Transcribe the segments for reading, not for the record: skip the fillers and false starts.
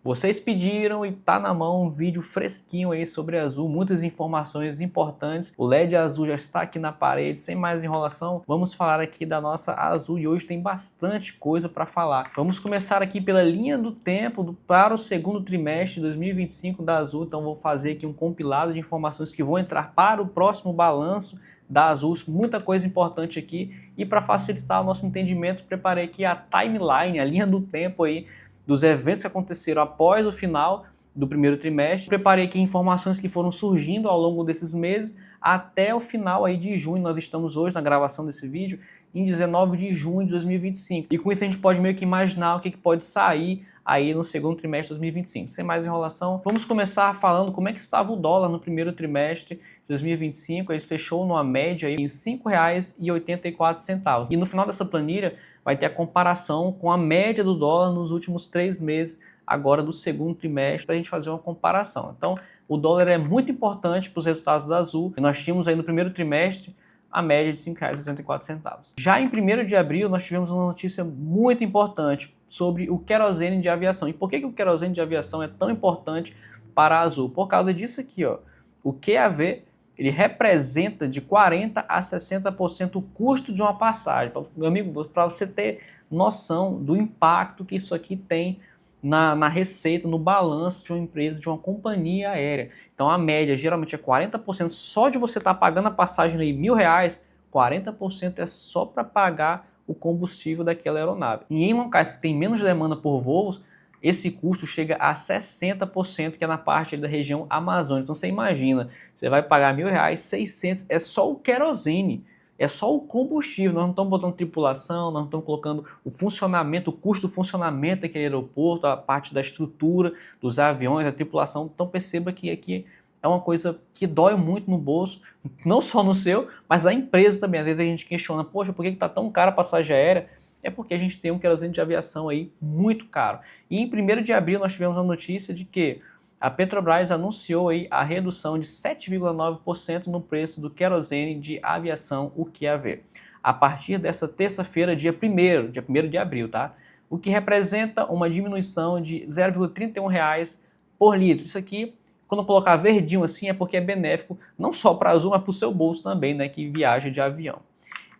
Vocês pediram e tá na mão um vídeo fresquinho aí sobre a Azul, muitas informações importantes. O LED azul já está aqui na parede, sem mais enrolação, vamos falar aqui da nossa Azul e hoje tem bastante coisa para falar. Vamos começar aqui pela linha do tempo para o segundo trimestre de 2025 da Azul, então vou fazer aqui um compilado de informações que vão entrar para o próximo balanço da Azul, muita coisa importante aqui, e para facilitar o nosso entendimento, preparei aqui a timeline, a linha do tempo aí dos eventos que aconteceram após o final do primeiro trimestre. Preparei aqui informações que foram surgindo ao longo desses meses até o final aí de junho. Nós estamos hoje na gravação desse vídeo em 19 de junho de 2025. E com isso a gente pode meio que imaginar o que pode sair aí no segundo trimestre de 2025. Sem mais enrolação, vamos começar falando como é que estava o dólar no primeiro trimestre de 2025. Ele fechou numa média aí em R$ 5,84. E no final dessa planilha vai ter a comparação com a média do dólar nos últimos 3 meses, agora do segundo trimestre, para a gente fazer uma comparação. Então, o dólar é muito importante para os resultados da Azul. E nós tínhamos aí no primeiro trimestre a média de R$ 5,84. Já em 1º de abril, nós tivemos uma notícia muito importante sobre o querosene de aviação. E por que o querosene de aviação é tão importante para a Azul? Por causa disso aqui, ó, o QAV, ele representa de 40% a 60% o custo de uma passagem. Meu amigo, para você ter noção do impacto que isso aqui tem na receita, no balanço de uma empresa, de uma companhia aérea. Então a média geralmente é 40%, só de você estar pagando a passagem aí R$ 1.000, 40% é só para pagar o combustível daquela aeronave. E em locais que tem menos demanda por voos, esse custo chega a 60%, que é na parte da região amazônica. Então você imagina, você vai pagar R$ 1.000, 600, é só o querosene, é só o combustível. Nós não estamos botando tripulação, nós não estamos colocando o funcionamento, o custo do funcionamento daquele aeroporto, a parte da estrutura dos aviões, a tripulação. Então perceba que aqui é uma coisa que dói muito no bolso, não só no seu, mas da empresa também. Às vezes a gente questiona, poxa, por que está tão cara a passagem aérea? É porque a gente tem um querosene de aviação aí muito caro. E em 1º de abril nós tivemos a notícia de que a Petrobras anunciou aí a redução de 7,9% no preço do querosene de aviação, o QAV, a partir dessa terça-feira, dia 1º de abril, tá? O que representa uma diminuição de R$ 0,31 por litro. Isso aqui, quando colocar verdinho assim, é porque é benéfico não só para a Azul, mas para o seu bolso também, né, que viaja de avião.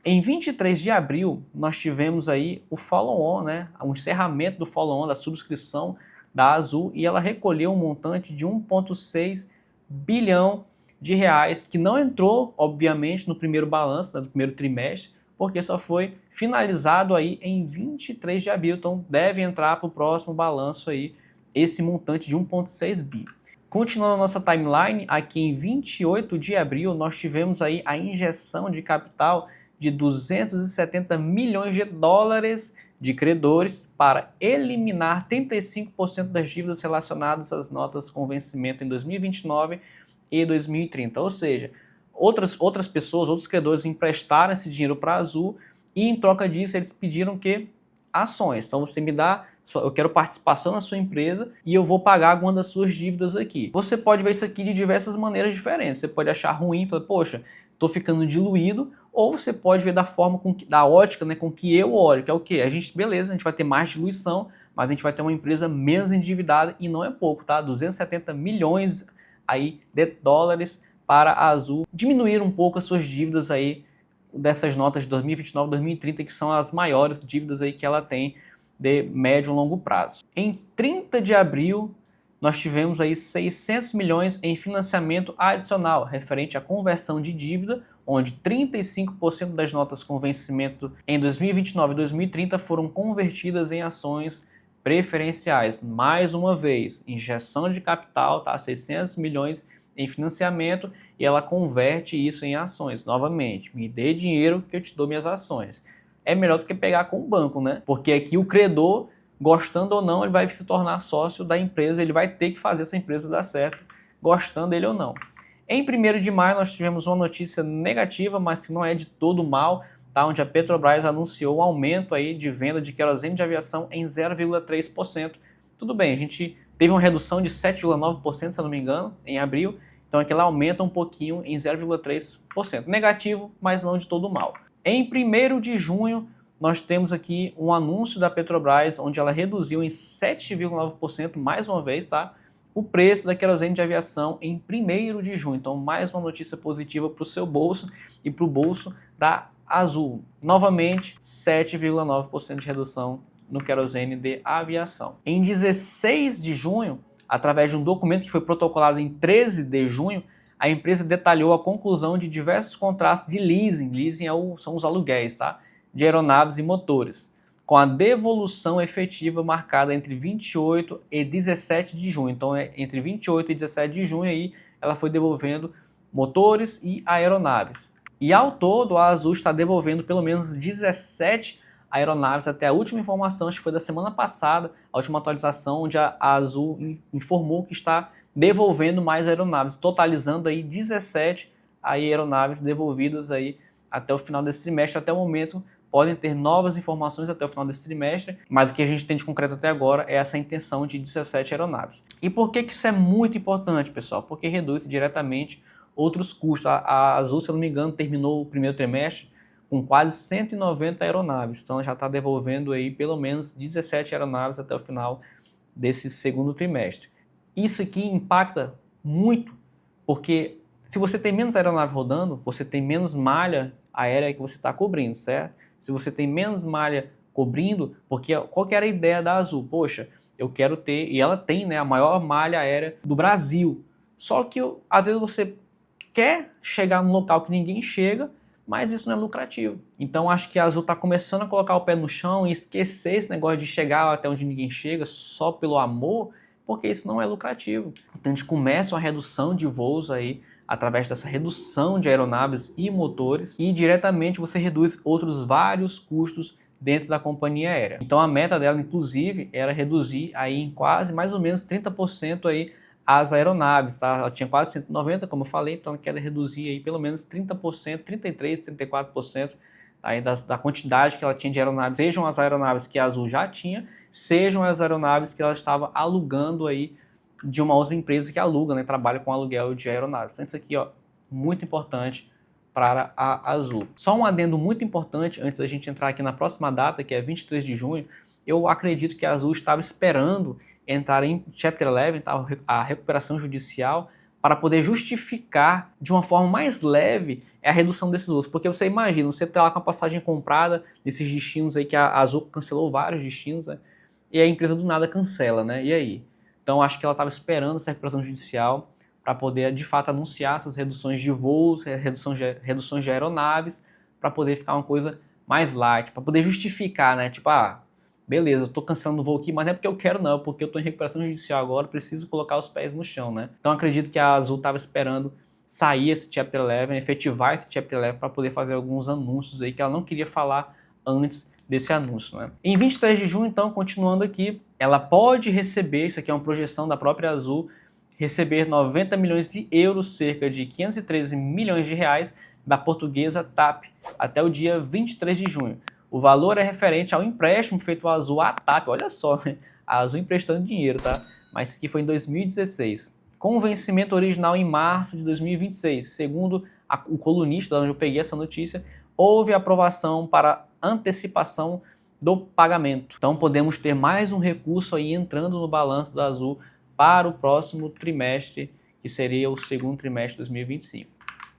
Em 23 de abril, nós tivemos aí o follow-on, né, o encerramento do follow-on, da subscrição da Azul, e ela recolheu um montante de 1,6 bilhão de reais, que não entrou, obviamente, no primeiro balanço, né, do primeiro trimestre, porque só foi finalizado aí em 23 de abril, então deve entrar para o próximo balanço aí esse montante de 1,6 bi. Continuando a nossa timeline, aqui em 28 de abril, nós tivemos aí a injeção de capital de 270 milhões de dólares de credores para eliminar 35% das dívidas relacionadas às notas com vencimento em 2029 e 2030. Ou seja, outras pessoas, outros credores emprestaram esse dinheiro para a Azul e em troca disso eles pediram que ações. Então você me dá, eu quero participação na sua empresa e eu vou pagar alguma das suas dívidas aqui. Você pode ver isso aqui de diversas maneiras diferentes. Você pode achar ruim, falar, poxa, estou ficando diluído, ou você pode ver da forma da ótica, né, com que eu olho, que é o quê? Beleza, a gente vai ter mais diluição, mas a gente vai ter uma empresa menos endividada e não é pouco, tá? 270 milhões aí de dólares para a Azul diminuir um pouco as suas dívidas aí dessas notas de 2029 e 2030, que são as maiores dívidas aí que ela tem de médio e longo prazo. Em 30 de abril, nós tivemos aí 600 milhões em financiamento adicional, referente à conversão de dívida, onde 35% das notas com vencimento em 2029 e 2030 foram convertidas em ações preferenciais. Mais uma vez, injeção de capital, tá? 600 milhões em financiamento e ela converte isso em ações. Novamente, me dê dinheiro que eu te dou minhas ações. É melhor do que pegar com o banco, né? Porque aqui o credor, gostando ou não, ele vai se tornar sócio da empresa, ele vai ter que fazer essa empresa dar certo, gostando ele ou não. Em 1º de maio nós tivemos uma notícia negativa, mas que não é de todo mal, tá? Onde a Petrobras anunciou um aumento aí de venda de querosene de aviação em 0,3%. Tudo bem, a gente teve uma redução de 7,9%, se eu não me engano, em abril, então aqui ela aumenta um pouquinho em 0,3%. Negativo, mas não de todo mal. Em 1º de junho, nós temos aqui um anúncio da Petrobras, onde ela reduziu em 7,9% mais uma vez, tá? O preço da querosene de aviação em 1º de junho. Então, mais uma notícia positiva para o seu bolso e para o bolso da Azul. Novamente, 7,9% de redução no querosene de aviação. Em 16 de junho, através de um documento que foi protocolado em 13 de junho, a empresa detalhou a conclusão de diversos contratos de leasing. Leasing são os aluguéis, tá? De aeronaves e motores, com a devolução efetiva marcada entre 28 e 17 de junho. Então, entre 28 e 17 de junho, aí, ela foi devolvendo motores e aeronaves. E ao todo, a Azul está devolvendo pelo menos 17 aeronaves, até a última informação, acho que foi da semana passada, a última atualização, onde a Azul informou que está devolvendo mais aeronaves, totalizando aí 17 aeronaves devolvidas aí até o final desse trimestre. Até o momento, podem ter novas informações até o final desse trimestre, mas o que a gente tem de concreto até agora é essa intenção de 17 aeronaves. E por que isso é muito importante, pessoal? Porque reduz diretamente outros custos. A Azul, se eu não me engano, terminou o primeiro trimestre com quase 190 aeronaves, então ela já está devolvendo aí pelo menos 17 aeronaves até o final desse segundo trimestre. Isso aqui impacta muito, porque se você tem menos aeronave rodando, você tem menos malha aérea que você está cobrindo, certo? Se você tem menos malha cobrindo, porque qual que era a ideia da Azul? Poxa, eu quero ter, e ela tem, né, a maior malha aérea do Brasil. Só que às vezes você quer chegar num local que ninguém chega, mas isso não é lucrativo. Então acho que a Azul está começando a colocar o pé no chão e esquecer esse negócio de chegar até onde ninguém chega só pelo amor, porque isso não é lucrativo. Então a gente começa uma redução de voos aí, através dessa redução de aeronaves e motores, e diretamente você reduz outros vários custos dentro da companhia aérea. Então a meta dela, inclusive, era reduzir aí em quase mais ou menos 30% aí as aeronaves, tá? Ela tinha quase 190, como eu falei, então ela quer reduzir aí pelo menos 30%, 33%, 34% aí da quantidade que ela tinha de aeronaves, sejam as aeronaves que a Azul já tinha, sejam as aeronaves que ela estava alugando aí de uma outra empresa que aluga, né, trabalha com aluguel de aeronaves. Então isso aqui, ó, muito importante para a Azul. Só um adendo muito importante antes da gente entrar aqui na próxima data, que é 23 de junho, eu acredito que a Azul estava esperando entrar em Chapter 11, tá, a recuperação judicial, para poder justificar de uma forma mais leve a redução desses voos. Porque você imagina, você está lá com a passagem comprada nesses destinos aí que a Azul cancelou vários destinos, né, e a empresa do nada cancela, né? E aí? Então acho que ela estava esperando essa recuperação judicial para poder de fato anunciar essas reduções de voos, reduções de aeronaves, para poder ficar uma coisa mais light, para poder justificar, né? Tipo, beleza, eu estou cancelando o voo aqui, mas não é porque eu quero não, porque eu estou em recuperação judicial agora, preciso colocar os pés no chão, né? Então acredito que a Azul estava esperando sair esse Chapter 11, efetivar esse Chapter 11 para poder fazer alguns anúncios aí que ela não queria falar antes desse anúncio, né? Em 23 de junho, então, continuando aqui, ela pode receber, isso aqui é uma projeção da própria Azul, receber 90 milhões de euros, cerca de 513 milhões de reais, da portuguesa TAP, até o dia 23 de junho. O valor é referente ao empréstimo feito à Azul à TAP, olha só, né? A Azul emprestando dinheiro, tá? Mas isso aqui foi em 2016. Com o vencimento original em março de 2026, segundo o colunista, onde eu peguei essa notícia, houve aprovação para antecipação do pagamento. Então podemos ter mais um recurso aí entrando no balanço da Azul para o próximo trimestre, que seria o segundo trimestre de 2025.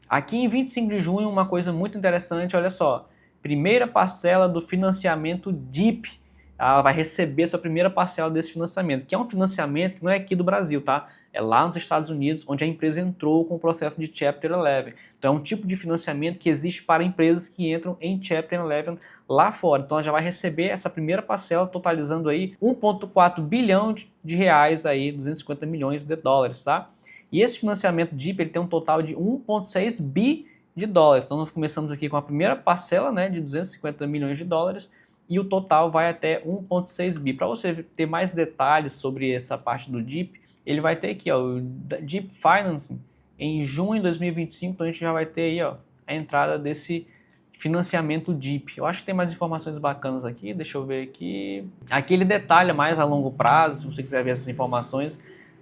Aqui em 25 de junho, uma coisa muito interessante, olha só, primeira parcela do financiamento DIP, ela vai receber sua primeira parcela desse financiamento, que é um financiamento que não é aqui do Brasil, tá? É lá nos Estados Unidos, onde a empresa entrou com o processo de Chapter 11. Então é um tipo de financiamento que existe para empresas que entram em Chapter 11 lá fora. Então ela já vai receber essa primeira parcela, totalizando aí 1,4 bilhão de reais, aí, 250 milhões de dólares, tá? E esse financiamento DIP ele tem um total de 1,6 bi de dólares. Então nós começamos aqui com a primeira parcela, né, de 250 milhões de dólares, e o total vai até 1,6 bi. Para você ter mais detalhes sobre essa parte do DIP, ele vai ter aqui, ó, o DIP Financing em junho de 2025, então a gente já vai ter aí, ó, a entrada desse financiamento DIP. Eu acho que tem mais informações bacanas aqui, deixa eu ver aqui. Aqui ele detalha mais a longo prazo, se você quiser ver essas informações,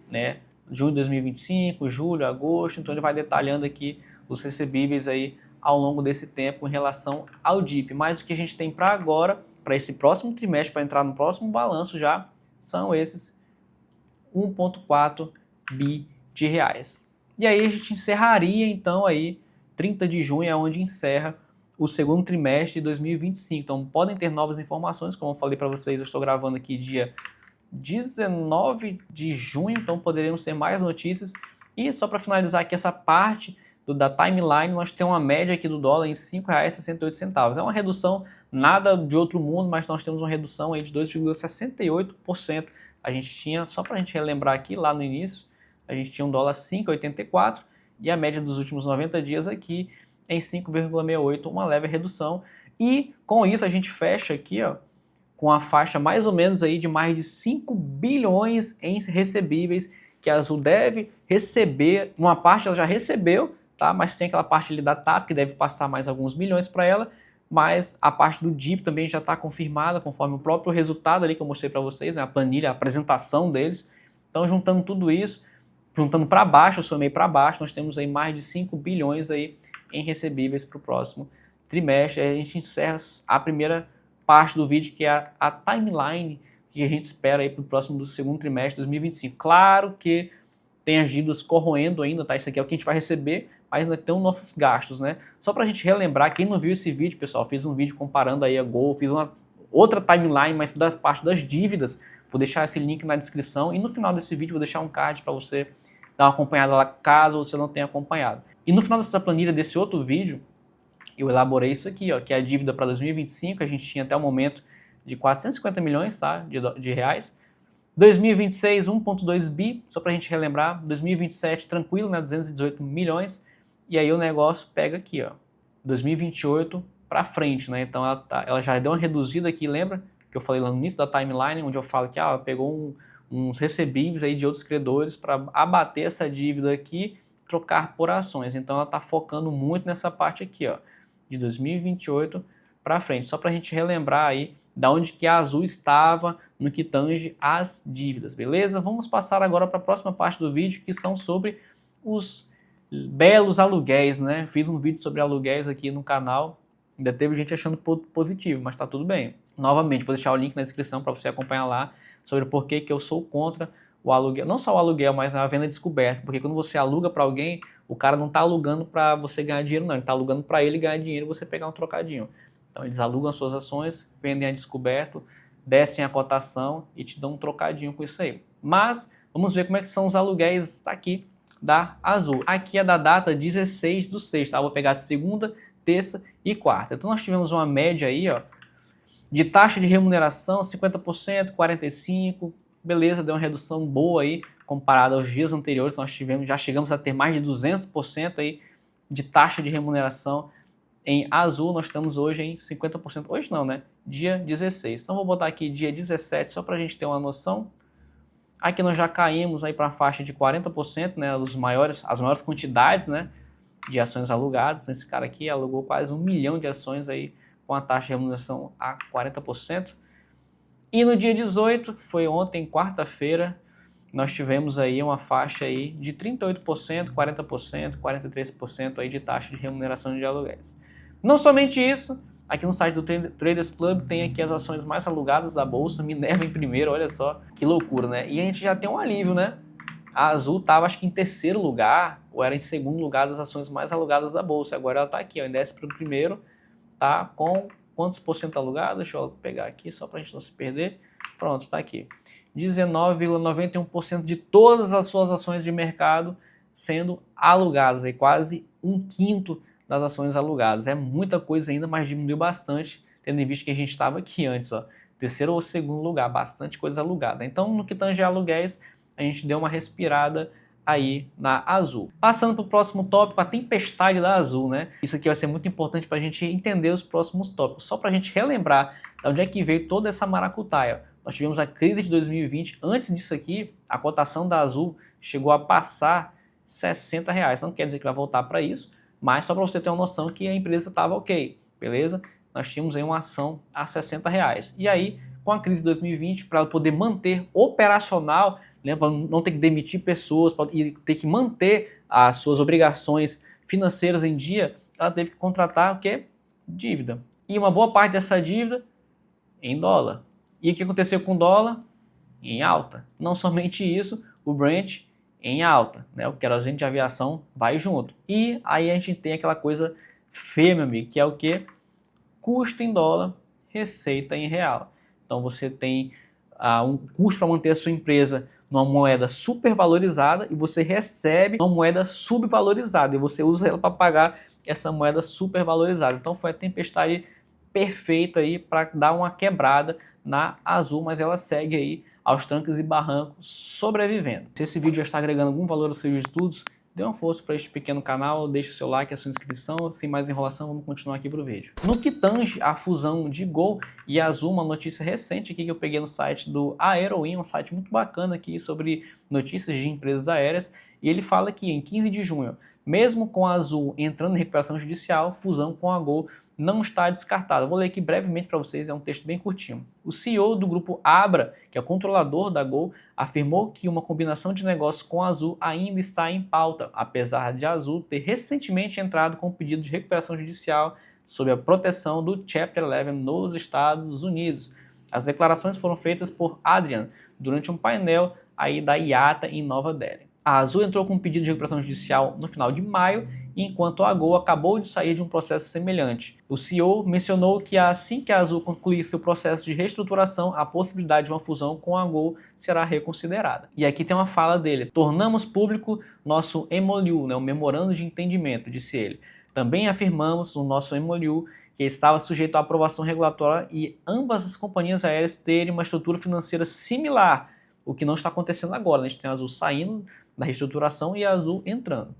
né, junho de 2025, julho, agosto, então ele vai detalhando aqui os recebíveis aí ao longo desse tempo em relação ao DIP. Mas o que a gente tem para agora, para esse próximo trimestre, para entrar no próximo balanço já, são esses 1,4 bi de reais. E aí a gente encerraria então aí 30 de junho é onde encerra o segundo trimestre de 2025. Então podem ter novas informações, como eu falei para vocês, eu estou gravando aqui dia 19 de junho, então poderemos ter mais notícias. E só para finalizar aqui essa parte da timeline, nós temos uma média aqui do dólar em R$ 5,68. É uma redução nada de outro mundo, mas nós temos uma redução aí de 2,68%. A gente tinha, só para a gente relembrar aqui, lá no início, a gente tinha um dólar 5,84 e a média dos últimos 90 dias aqui em 5,68, uma leve redução. E com isso a gente fecha aqui, ó, com a faixa mais ou menos aí de mais de 5 bilhões em recebíveis que a Azul deve receber. Uma parte ela já recebeu, tá? Mas tem aquela parte ali da TAP que deve passar mais alguns milhões para ela, mas a parte do DIP também já está confirmada conforme o próprio resultado ali que eu mostrei para vocês, né? A planilha, a apresentação deles. Então juntando tudo isso, juntando para baixo, eu somei para baixo, nós temos aí mais de 5 bilhões aí em recebíveis para o próximo trimestre. Aí a gente encerra a primeira parte do vídeo, que é a timeline que a gente espera aí para o próximo do segundo trimestre de 2025. Claro que tem as dívidas corroendo ainda, tá? Isso aqui é o que a gente vai receber, mas ainda tem os nossos gastos, né? Só para a gente relembrar, quem não viu esse vídeo, pessoal, fiz um vídeo comparando aí a Gol, fiz uma outra timeline, mas da parte das dívidas. Vou deixar esse link na descrição e no final desse vídeo vou deixar um card para você dar uma acompanhada lá, caso você não tenha acompanhado. E no final dessa planilha desse outro vídeo, eu elaborei isso aqui, ó, que é a dívida para 2025, a gente tinha até o momento de 450 milhões, tá, de reais. 2026, 1,2 bi, só para a gente relembrar. 2027, tranquilo, né, 218 milhões. E aí o negócio pega aqui, ó, 2028 para frente, né, então ela já deu uma reduzida aqui, lembra? Que eu falei lá no início da timeline, onde eu falo que ela pegou uns recebíveis aí de outros credores para abater essa dívida aqui, trocar por ações. Então ela está focando muito nessa parte aqui, ó, de 2028 para frente, só para a gente relembrar aí da onde que a Azul estava no que tange as dívidas, beleza? Vamos passar agora para a próxima parte do vídeo, que são sobre os belos aluguéis, né? Fiz um vídeo sobre aluguéis aqui no canal, ainda teve gente achando positivo, mas tá tudo bem. Novamente, vou deixar o link na descrição para você acompanhar lá sobre por que eu sou contra o aluguel, não só o aluguel, mas a venda descoberta, porque quando você aluga para alguém, o cara não está alugando para você ganhar dinheiro, não, ele está alugando para ele ganhar dinheiro e você pegar um trocadinho. Então eles alugam as suas ações, vendem a descoberto, descem a cotação e te dão um trocadinho com isso aí. Mas vamos ver como é que são os aluguéis aqui da Azul. Aqui é da data 16/6, tá? Vou pegar segunda, terça e quarta. Então nós tivemos uma média aí, ó, de taxa de remuneração 50%, 45%, beleza, deu uma redução boa aí comparado aos dias anteriores. Nós já chegamos a ter mais de 200% aí de taxa de remuneração. Em Azul nós estamos hoje em 50%, hoje não, né? Dia 16. Então vou botar aqui dia 17 só para a gente ter uma noção. Aqui nós já caímos aí para a faixa de 40%, né? As maiores quantidades, né, de ações alugadas. Então esse cara aqui alugou quase 1 milhão de ações aí com a taxa de remuneração a 40%. E no dia 18, que foi ontem, quarta-feira, nós tivemos aí uma faixa aí de 38%, 40%, 43% aí de taxa de remuneração de aluguéis. Não somente isso, aqui no site do Traders Club tem aqui as ações mais alugadas da bolsa, Minerva em primeiro, olha só, que loucura, né? E a gente já tem um alívio, né? A Azul estava acho que em terceiro lugar, ou era em segundo lugar das ações mais alugadas da bolsa, agora ela está aqui, ó, em 11º, tá com quantos por cento alugado? Deixa eu pegar aqui só para a gente não se perder. Pronto, está aqui. 19,91% de todas as suas ações de mercado sendo alugadas, aí quase 1/5 das ações alugadas. É muita coisa ainda, mas diminuiu bastante, tendo em vista que a gente estava aqui antes, ó, terceiro ou segundo lugar, bastante coisa alugada. Então, no que tange a aluguéis, a gente deu uma respirada aí na Azul. Passando para o próximo tópico, a tempestade da Azul, né? Isso aqui vai ser muito importante para a gente entender os próximos tópicos. Só para a gente relembrar de onde é que veio toda essa maracutaia. Nós tivemos a crise de 2020. Antes disso aqui, a cotação da Azul chegou a passar R$60. Não quer dizer que vai voltar para isso, mas só para você ter uma noção que a empresa estava ok, beleza? Nós tínhamos aí uma ação a R$60. E aí, com a crise de 2020, para ela poder manter operacional, né, para não ter que demitir pessoas, e ter que manter as suas obrigações financeiras em dia, ela teve que contratar o quê? Dívida. E uma boa parte dessa dívida em dólar. E o que aconteceu com o dólar? Em alta. Não somente isso, o Brent em alta, né? O querosene de aviação vai junto. E aí a gente tem aquela coisa feia, meu amigo, que é o que? Custo em dólar, receita em real. Então você tem um custo para manter a sua empresa numa moeda supervalorizada e você recebe uma moeda subvalorizada e você usa ela para pagar essa moeda supervalorizada. Então foi a tempestade perfeita aí para dar uma quebrada na Azul, mas ela segue aí aos trancos e barrancos sobrevivendo. Se esse vídeo já está agregando algum valor aos seus estudos, dê uma força para este pequeno canal, deixe o seu like, a sua inscrição. Sem mais enrolação, vamos continuar aqui para o vídeo. No que tange a fusão de Gol e Azul, uma notícia recente aqui que eu peguei no site do Aerowin, um site muito bacana aqui sobre notícias de empresas aéreas, e ele fala que em 15 de junho, mesmo com a Azul entrando em recuperação judicial, fusão com a Gol não está descartada. Vou ler aqui brevemente para vocês, é um texto bem curtinho. O CEO do grupo Abra, que é o controlador da Gol, afirmou que uma combinação de negócios com a Azul ainda está em pauta, apesar de a Azul ter recentemente entrado com um pedido de recuperação judicial sob a proteção do Chapter 11 nos Estados Unidos. As declarações foram feitas por Adrian durante um painel aí da IATA em Nova Delhi. A Azul entrou com um pedido de recuperação judicial no final de maio, enquanto a Gol acabou de sair de um processo semelhante. O CEO mencionou que assim que a Azul concluir seu processo de reestruturação, a possibilidade de uma fusão com a Gol será reconsiderada. E aqui tem uma fala dele: tornamos público nosso MOU, né, o Memorando de Entendimento, disse ele. Também afirmamos no nosso MOU que estava sujeito à aprovação regulatória e ambas as companhias aéreas terem uma estrutura financeira similar, o que não está acontecendo agora. A gente tem a Azul saindo da reestruturação e a Azul entrando.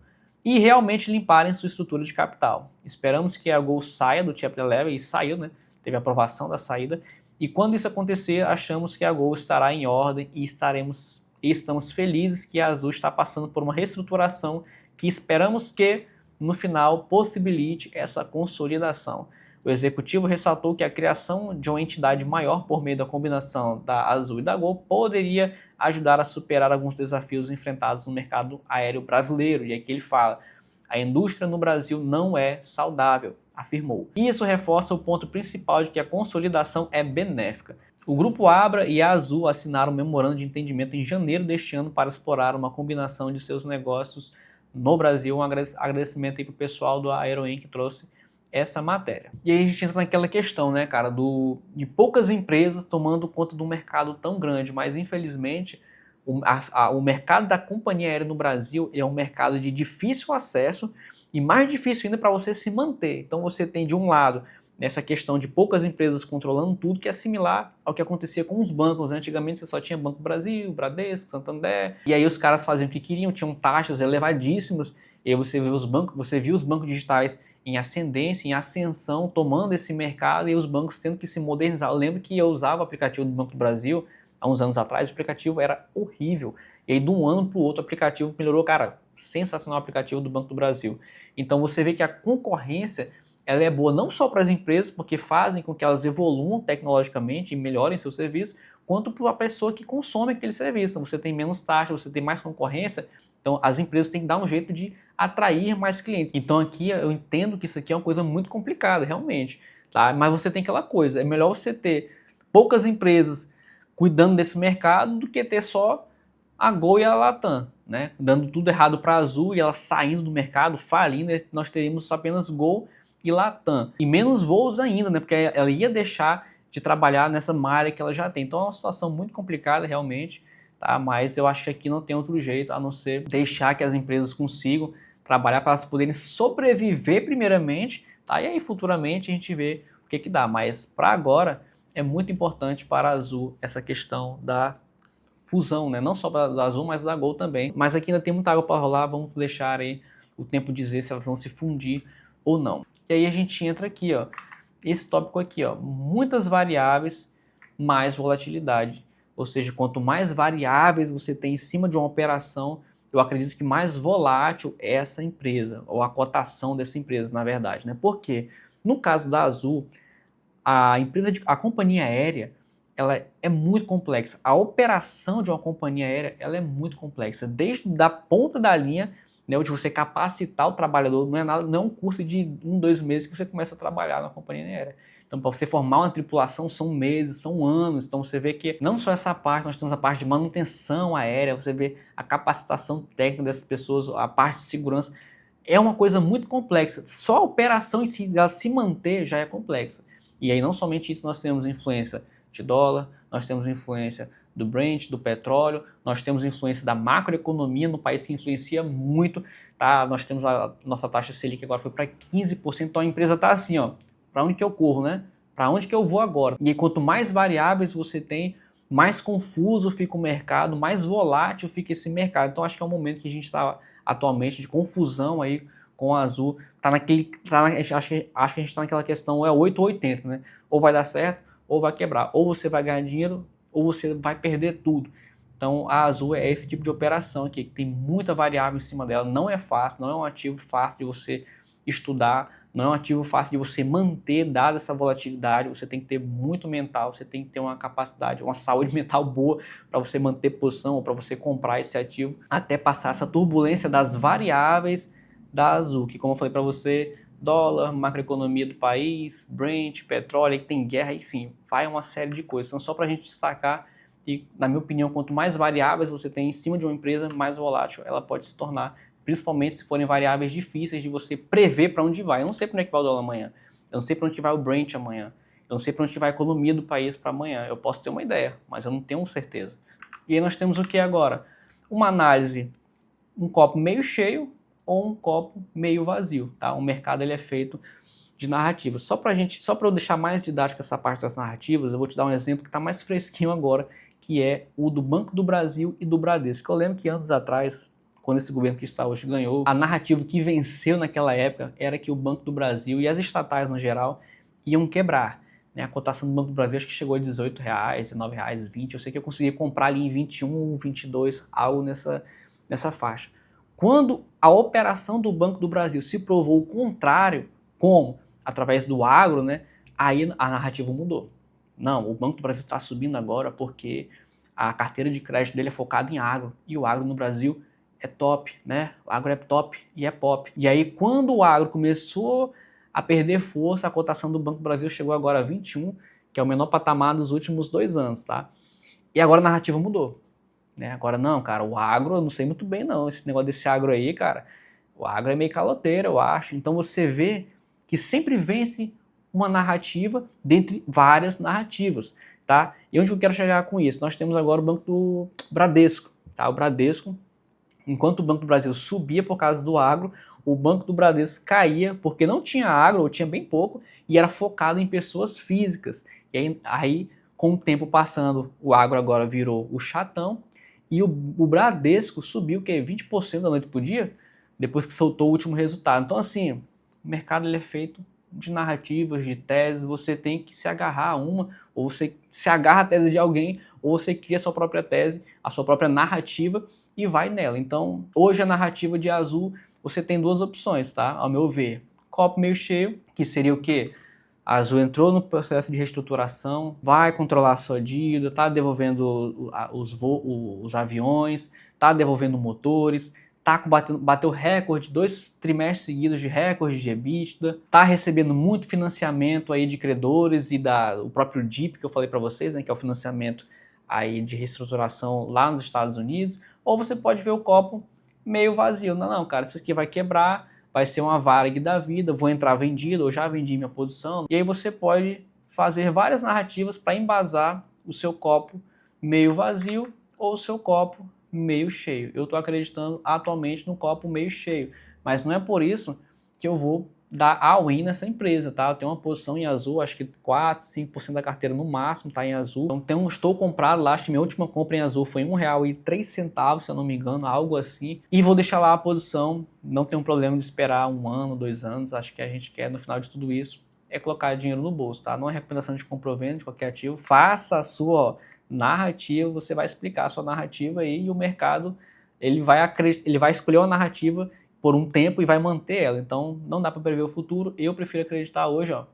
E realmente limparem sua estrutura de capital. Esperamos que a Gol saia do Chapter 11, e saiu, né? Teve aprovação da saída. E quando isso acontecer, achamos que a Gol estará em ordem e estamos felizes que a Azul está passando por uma reestruturação que esperamos que, no final, possibilite essa consolidação. O executivo ressaltou que a criação de uma entidade maior por meio da combinação da Azul e da Gol poderia ajudar a superar alguns desafios enfrentados no mercado aéreo brasileiro. E aqui ele fala: a indústria no Brasil não é saudável, afirmou. E isso reforça o ponto principal de que a consolidação é benéfica. O Grupo Abra e a Azul assinaram um memorando de entendimento em janeiro deste ano para explorar uma combinação de seus negócios no Brasil. Um agradecimento aí para o pessoal do Aerowin que trouxe essa matéria. E aí a gente entra naquela questão, né, cara, de poucas empresas tomando conta de um mercado tão grande, mas infelizmente o mercado da companhia aérea no Brasil é um mercado de difícil acesso e mais difícil ainda para você se manter. Então você tem de um lado essa questão de poucas empresas controlando tudo, que é similar ao que acontecia com os bancos, né? Antigamente você só tinha Banco Brasil, Bradesco, Santander, e aí os caras faziam o que queriam, tinham taxas elevadíssimas, e aí você via os bancos digitais em ascendência, em ascensão, tomando esse mercado e os bancos tendo que se modernizar. Eu lembro que eu usava o aplicativo do Banco do Brasil há uns anos atrás, o aplicativo era horrível. E aí de um ano para o outro o aplicativo melhorou, cara, sensacional o aplicativo do Banco do Brasil. Então você vê que a concorrência ela é boa não só para as empresas, porque fazem com que elas evoluam tecnologicamente e melhorem seu serviço, quanto para a pessoa que consome aquele serviço. Então, você tem menos taxa, você tem mais concorrência, então as empresas têm que dar um jeito de atrair mais clientes. Então aqui eu entendo que isso aqui é uma coisa muito complicada, realmente, tá? Mas você tem aquela coisa, é melhor você ter poucas empresas cuidando desse mercado do que ter só a Gol e a Latam, né? Dando tudo errado para a Azul e ela saindo do mercado, falindo, nós teríamos apenas Gol e Latam. E menos voos ainda, né? Porque ela ia deixar de trabalhar nessa área que ela já tem. Então é uma situação muito complicada realmente, tá? Mas eu acho que aqui não tem outro jeito a não ser deixar que as empresas consigam trabalhar para elas poderem sobreviver primeiramente, tá? E aí futuramente a gente vê o que dá. Mas para agora é muito importante para a Azul essa questão da fusão, né? Não só da Azul, mas da Gol também. Mas aqui ainda tem muita água para rolar, vamos deixar aí o tempo dizer se elas vão se fundir ou não. E aí a gente entra aqui, ó, esse tópico aqui, ó, muitas variáveis, mais volatilidade. Ou seja, quanto mais variáveis você tem em cima de uma operação, eu acredito que mais volátil é essa empresa, ou a cotação dessa empresa, na verdade, né? Porque no caso da Azul, a companhia aérea, ela é muito complexa. A operação de uma companhia aérea, ela é muito complexa, desde da ponta da linha né, ou de você capacitar o trabalhador, não é nada, não é um curso de 1, 2 meses que você começa a trabalhar na companhia aérea. Então, para você formar uma tripulação são meses, são anos. Então, você vê que não só essa parte, nós temos a parte de manutenção aérea, você vê a capacitação técnica dessas pessoas, a parte de segurança. É uma coisa muito complexa. Só a operação em si, ela se manter, já é complexa. E aí, não somente isso, nós temos influência de dólar, nós temos influência do Brent, do petróleo, nós temos influência da macroeconomia no país que influencia muito, tá? Nós temos a nossa taxa Selic agora foi para 15%, então a empresa está assim, ó, para onde que eu corro, né? Para onde que eu vou agora? E aí, quanto mais variáveis você tem, mais confuso fica o mercado, mais volátil fica esse mercado. Então acho que é um momento que a gente está atualmente de confusão aí com a Azul. Acho que a gente está naquela questão, é 8 ou 80, né? Ou vai dar certo, ou vai quebrar. Ou você vai ganhar dinheiro, ou você vai perder tudo. Então a Azul é esse tipo de operação aqui, que tem muita variável em cima dela. Não é fácil, não é um ativo fácil de você estudar, não é um ativo fácil de você manter, dada essa volatilidade. Você tem que ter muito mental, você tem que ter uma capacidade, uma saúde mental boa para você manter posição ou para você comprar esse ativo até passar essa turbulência das variáveis da Azul, que como eu falei para você, dólar, macroeconomia do país, Brent, petróleo, aí tem guerra, enfim, vai uma série de coisas. Então só para a gente destacar, e na minha opinião, quanto mais variáveis você tem em cima de uma empresa, mais volátil ela pode se tornar, principalmente se forem variáveis difíceis de você prever para onde vai. Eu não sei para onde é que vai o dólar amanhã, eu não sei para onde vai o Brent amanhã, eu não sei para onde vai a economia do país para amanhã. Eu posso ter uma ideia, mas eu não tenho certeza. E aí nós temos o que agora? Uma análise, um copo meio cheio ou um copo meio vazio, tá? O mercado ele é feito de narrativas. Só para eu deixar mais didática essa parte das narrativas, eu vou te dar um exemplo que está mais fresquinho agora, que é o do Banco do Brasil e do Bradesco. Eu lembro que anos atrás, quando esse governo que está hoje ganhou, a narrativa que venceu naquela época era que o Banco do Brasil e as estatais no geral iam quebrar. Né? A cotação do Banco do Brasil acho que chegou a R$18, R$19, R$20. Eu sei que eu consegui comprar ali em 21, 22, algo nessa faixa. Quando a operação do Banco do Brasil se provou o contrário, como através do agro, né, aí a narrativa mudou. Não, o Banco do Brasil está subindo agora porque a carteira de crédito dele é focada em agro, e o agro no Brasil é top, né? O agro é top e é pop. E aí, quando o agro começou a perder força, a cotação do Banco do Brasil chegou agora a 21, que é o menor patamar dos últimos 2 anos, tá? E agora a narrativa mudou. Né? Agora, não, cara, o agro, eu não sei muito bem não, esse negócio desse agro aí, cara, o agro é meio caloteiro, eu acho. Então você vê que sempre vence uma narrativa dentre várias narrativas, tá? E onde eu quero chegar com isso? Nós temos agora o Banco do Bradesco, tá? O Bradesco, enquanto o Banco do Brasil subia por causa do agro, o Banco do Bradesco caía porque não tinha agro, ou tinha bem pouco, e era focado em pessoas físicas. E aí com o tempo passando, o agro agora virou o chatão, e o Bradesco subiu o quê? 20% da noite pro dia, depois que soltou o último resultado. Então assim, o mercado ele é feito de narrativas, de teses, você tem que se agarrar a uma, ou você se agarra à tese de alguém, ou você cria a sua própria tese, a sua própria narrativa e vai nela. Então, hoje a narrativa de Azul, você tem 2 opções, tá? Ao meu ver, copo meio cheio, que seria o quê? A Azul entrou no processo de reestruturação, vai controlar a sua dívida, está devolvendo os aviões, está devolvendo motores, bateu recorde, 2 trimestres seguidos de recorde de EBITDA, está recebendo muito financiamento aí de credores e o próprio DIP que eu falei para vocês, né, que é o financiamento aí de reestruturação lá nos Estados Unidos. Ou você pode ver o copo meio vazio. Não, cara, isso aqui vai quebrar, vai ser uma Varig da vida, vou entrar vendido, eu já vendi minha posição. E aí você pode fazer várias narrativas para embasar o seu copo meio vazio ou o seu copo meio cheio. Eu estou acreditando atualmente no copo meio cheio, mas não é por isso que eu vou dar all-in nessa empresa, tá? Eu tenho uma posição em Azul, acho que 4, 5% da carteira no máximo está em Azul. Então estou comprado lá, acho que minha última compra em Azul foi R$1,03, se eu não me engano, algo assim. E vou deixar lá a posição, não tem um problema de esperar 1 ano, 2 anos. Acho que a gente quer, no final de tudo isso, é colocar dinheiro no bolso, tá? Não é recomendação de compra ou venda de qualquer ativo. Faça a sua narrativa, você vai explicar a sua narrativa aí e o mercado ele vai escolher uma narrativa por um tempo e vai manter ela. Então não dá para prever o futuro. Eu prefiro acreditar hoje, ó,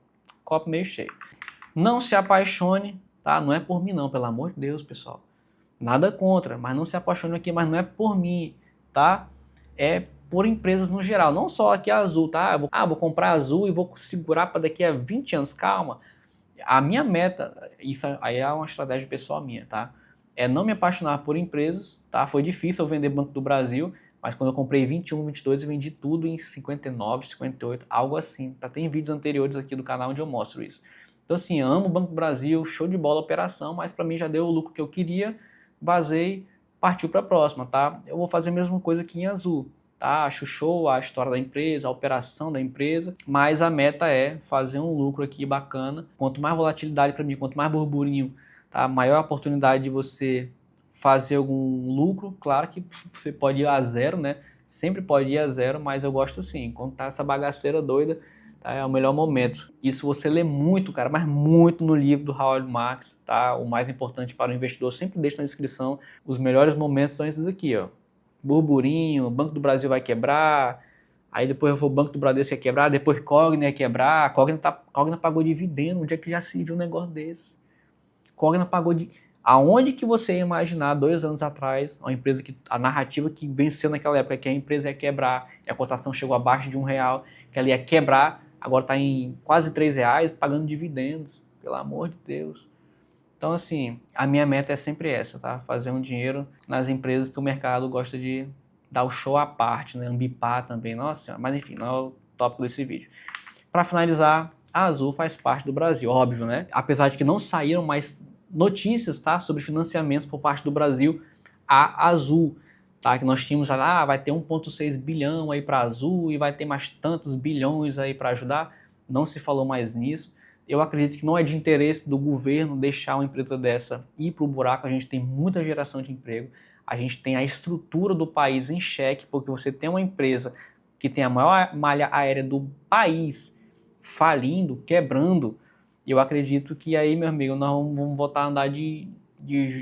copo meio cheio. Não se apaixone, tá? Não é por mim não, pelo amor de Deus, pessoal. Nada contra, mas não se apaixone aqui, mas não é por mim, tá? É por empresas no geral, não só aqui a Azul, tá? Vou comprar a Azul e vou segurar para daqui a 20 anos. Calma. A minha meta, isso aí é uma estratégia pessoal minha, tá? É não me apaixonar por empresas, tá? Foi difícil eu vender Banco do Brasil, mas quando eu comprei 21, 22, eu vendi tudo em 59, 58, algo assim, tá? Tem vídeos anteriores aqui do canal onde eu mostro isso. Então assim, amo o Banco do Brasil, show de bola a operação, mas para mim já deu o lucro que eu queria, vazei, partiu para a próxima, tá? Eu vou fazer a mesma coisa aqui em Azul. Tá, acho show a história da empresa, a operação da empresa, mas a meta é fazer um lucro aqui bacana. Quanto mais volatilidade para mim, quanto mais burburinho, tá, maior a oportunidade de você fazer algum lucro. Claro que você pode ir a zero, né? Sempre pode ir a zero, mas eu gosto sim. Quando tá essa bagaceira doida, tá, é o melhor momento. Isso você lê muito, cara, mas muito no livro do Howard Marks, tá? O mais importante para o investidor, sempre deixo na descrição. Os melhores momentos são esses aqui, ó. Burburinho, Banco do Brasil vai quebrar, aí depois o Banco do Bradesco ia quebrar, depois Cogna ia quebrar, Cogna pagou dividendo, onde é que já se viu um negócio desse? Cogna pagou de... Aonde que você ia imaginar 2 anos atrás, uma empresa que, a narrativa que venceu naquela época, que a empresa ia quebrar, e a cotação chegou abaixo de R$ 1, que ela ia quebrar, agora está em quase R$ 3, pagando dividendos, pelo amor de Deus. Então, assim, a minha meta é sempre essa, tá? Fazer um dinheiro nas empresas que o mercado gosta de dar o show à parte, né? Ambipar também, nossa senhora. Mas enfim, não é o tópico desse vídeo. Para finalizar, a Azul faz parte do Brasil, óbvio, né? Apesar de que não saíram mais notícias, tá? Sobre financiamentos por parte do Brasil, a Azul, tá? Que nós tínhamos, vai ter 1,6 bilhão aí para a Azul e vai ter mais tantos bilhões aí para ajudar. Não se falou mais nisso. Eu acredito que não é de interesse do governo deixar uma empresa dessa ir para o buraco. A gente tem muita geração de emprego, a gente tem a estrutura do país em xeque, porque você tem uma empresa que tem a maior malha aérea do país falindo, quebrando. Eu acredito que aí, meu amigo, nós vamos voltar a andar de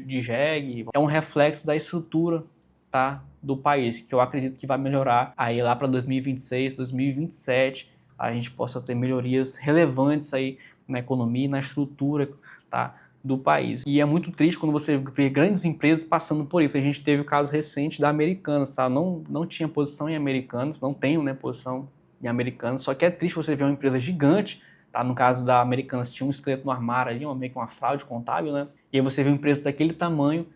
jegue. É um reflexo da estrutura, tá, do país, que eu acredito que vai melhorar aí lá para 2026, 2027, a gente possa ter melhorias relevantes aí na economia e na estrutura, tá, do país. E é muito triste quando você vê grandes empresas passando por isso. A gente teve o caso recente da Americanas, tá? Não tinha posição em Americanas, não tenho, né, posição em Americanas, só que é triste você ver uma empresa gigante, tá? No caso da Americanas tinha um esqueleto no armário ali, meio que uma fraude contábil, né? E aí você vê uma empresa daquele tamanho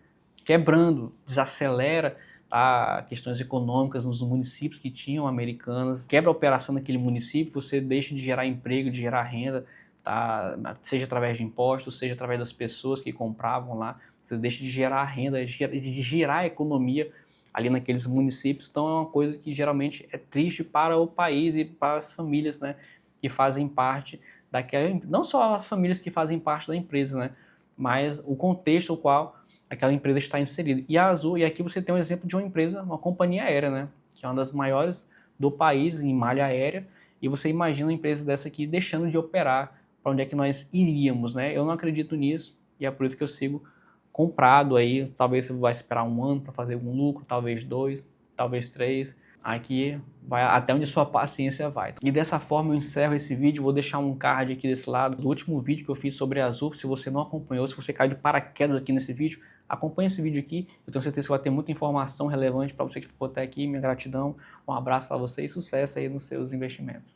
quebrando, desacelera, tá, questões econômicas nos municípios que tinham Americanas, quebra a operação daquele município, você deixa de gerar emprego, de gerar renda, tá, seja através de impostos, seja através das pessoas que compravam lá, você deixa de gerar renda, de gerar a economia ali naqueles municípios. Então é uma coisa que geralmente é triste para o país e para as famílias, né, que fazem parte daquela, não só as famílias que fazem parte da empresa, né, mas o contexto no qual aquela empresa está inserida. E a Azul, e aqui você tem um exemplo de uma empresa, uma companhia aérea, né, que é uma das maiores do país em malha aérea, e você imagina uma empresa dessa aqui deixando de operar, para onde é que nós iríamos, né? Eu não acredito nisso, e é por isso que eu sigo comprado aí. Talvez você vai esperar 1 ano para fazer algum lucro, talvez 2, talvez 3. Aqui vai até onde sua paciência vai. E dessa forma eu encerro esse vídeo. Vou deixar um card aqui desse lado do último vídeo que eu fiz sobre a Azul. Se você não acompanhou, se você caiu de paraquedas aqui nesse vídeo, acompanhe esse vídeo aqui. Eu tenho certeza que vai ter muita informação relevante para você que ficou até aqui. Minha gratidão, um abraço para você e sucesso aí nos seus investimentos.